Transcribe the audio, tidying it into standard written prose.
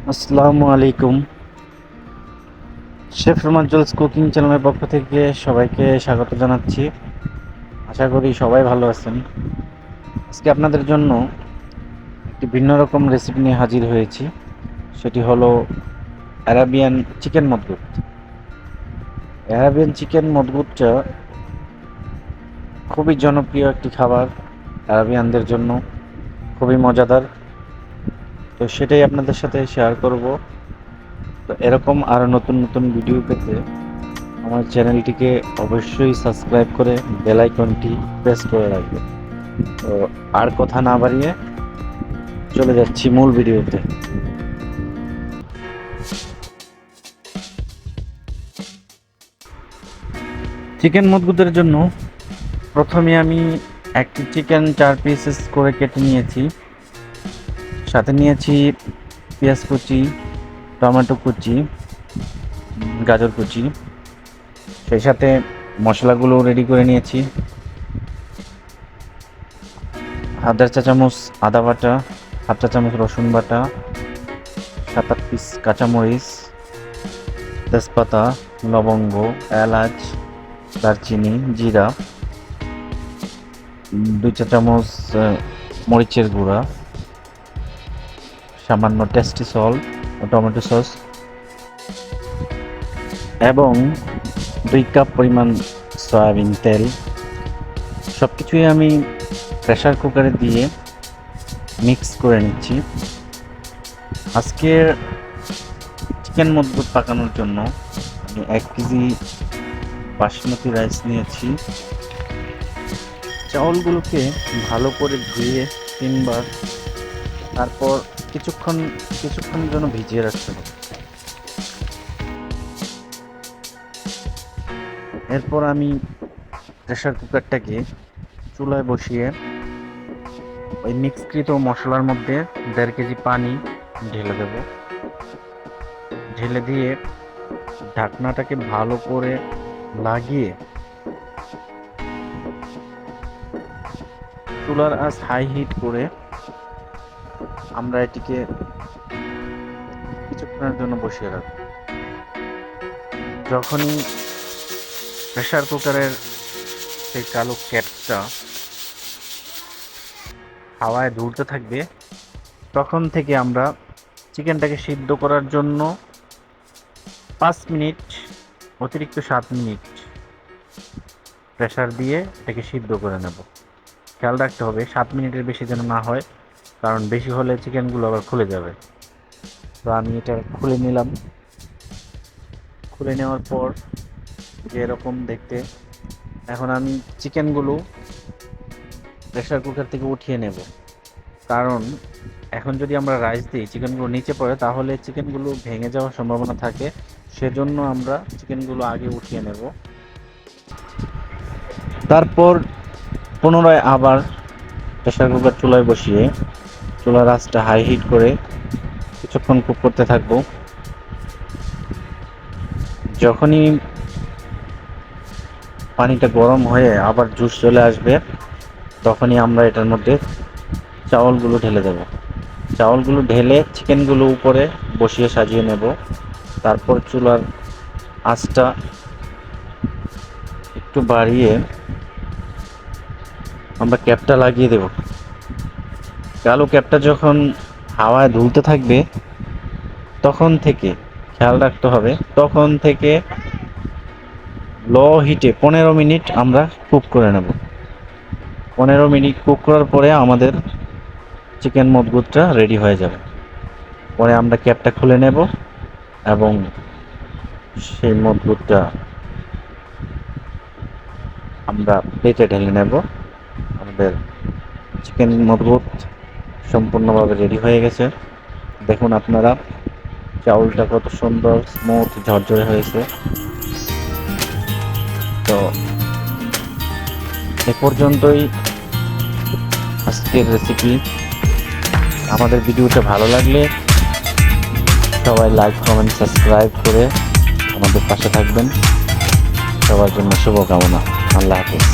আসসালামু আলাইকুম। Chef রোমাঞ্চলস cooking চ্যানেলের পক্ষ থেকে সবাইকে স্বাগত জানাচ্ছি। আশা করি সবাই ভালো আছেন। আজকে আপনাদের জন্য একটি ভিন্ন রকম রেসিপি নিয়ে হাজির হয়েছি। সেটি হলো অ্যারাবিয়ান চিকেন মদগুত। অ্যারাবিয়ান চিকেন মদগুতটা খুবই জনপ্রিয় একটি খাবার অ্যারাবিয়ানদের জন্য, খুবই মজাদার। তো সেটাই আপনাদের সাথে শেয়ার করব। তো এরকম আরও নতুন নতুন ভিডিও পেতে আমার চ্যানেলটিকে অবশ্যই সাবস্ক্রাইব করে বেল আইকনটি প্রেস করে রাখবেন। তো আর কথা না বাড়িয়ে চলে যাচ্ছি মূল ভিডিওতে। চিকেন মদগুদের জন্য প্রথমে আমি একটি চিকেন 4 পিসেস করে কেটে নিয়েছি। সাথে নিয়েছি পেঁয়াজ কুচি, টমেটো কুচি, গাজর কুচি। সেই সাথে মশলাগুলো রেডি করে নিয়েছি। 1/2 চা চামচ আদা বাটা, 1/2 চা চামচ রসুন বাটা, 7-8 পিস কাঁচামরিচ, তেজপাতা, লবঙ্গ, এলাচ, দারচিনি, জিরা, 2 চা চামচ মরিচের গুঁড়া, সামান্য টেস্টি সল্ট ও টমেটো সস এবং 2 কাপ পরিমাণ সয়াবিন তেল। সব কিছুই আমি প্রেসার কুকারে দিয়ে মিক্স করে নিচ্ছি। আজকের চিকেন মদগুত পাকানোর জন্য আমি 1 কেজি বাসমতি রাইস নিয়েছি। চাউলগুলোকে ভালো করে ধুয়ে 3 বার, তারপর কিছুক্ষণের জন্য ভিজিয়ে রাখতে হবে। এরপর আমি প্রেসার কুকারটাকে চুলায় বসিয়ে ওই মিক্সকৃত মশলার মধ্যে 1.5 কেজি পানি ঢেলে দেব। ঢেলে দিয়ে ঢাকনাটাকে ভালো করে লাগিয়ে চুলার আঁচ হাই হিট করে আমরা এটিকে কিছুক্ষণের জন্য বসিয়ে রাখব। যখনই প্রেসার কুকারের সেই কালো ক্যাপটা হাওয়ায় দুলতে থাকবে, তখন থেকে আমরা চিকেনটাকে সিদ্ধ করার জন্য 5 মিনিট, অতিরিক্ত 7 মিনিট প্রেসার দিয়ে এটাকে সিদ্ধ করে নেব। খেয়াল রাখতে হবে 7 মিনিটের বেশি যেন না হয়, কারণ বেশি হলে চিকেনগুলো আবার খুলে যাবে। তো আমি এটা খুলে নিলাম। খুলে নেওয়ার পর যে এরকম দেখতে, এখন আমি চিকেনগুলো প্রেসার কুকার থেকে উঠিয়ে নেব। কারণ এখন যদি আমরা রাইস দিই, চিকেনগুলো নিচে পড়ে, তাহলে চিকেনগুলো ভেঙে যাওয়ার সম্ভাবনা থাকে। সেজন্য আমরা চিকেনগুলো আগে উঠিয়ে নেব। তারপর পুনরায় আবার প্রেসার কুকার চুলায় বসিয়ে চুলার আঁচটা হাই হিট করে কিছুক্ষণ কুক করতে থাকবো। যখনই পানিটা গরম হয়ে আবার জুস চলে আসবে, তখনই আমরা এটার মধ্যে চাউলগুলো ঢেলে দেব। চাউলগুলো ঢেলে চিকেনগুলো উপরে বসিয়ে সাজিয়ে নেব। তারপর চুলার আঁচটা একটু বাড়িয়ে আমরা ক্যাপটা লাগিয়ে দেব। কালো ক্যাপটা যখন হাওয়ায় দুলতে থাকবে, তখন থেকে খেয়াল রাখতে হবে, তখন থেকে লো হিটে 15 মিনিট আমরা কুক করে নেব। 15 মিনিট কুক করার পরে আমাদের চিকেন মদগুতটা রেডি হয়ে যাবে। পরে আমরা ক্যাপটা খুলে নেব এবং সেই মদগুতটা আমরা প্লেটে ঢেলে নেব। আমাদের চিকেন মদগুত সম্পূর্ণভাবে রেডি হয়ে গেছে। দেখুন আপনারা, চাউলটা কত সুন্দর স্মুথ ঝরঝরে হয়েছে। তো এ পর্যন্তই আজকের রেসিপি। আমাদের ভিডিওটা ভালো লাগলে সবাই লাইক, কমেন্ট, সাবস্ক্রাইব করে আমাদের পাশে থাকবেন। সবার জন্য শুভকামনা। আল্লাহ হাফেজ।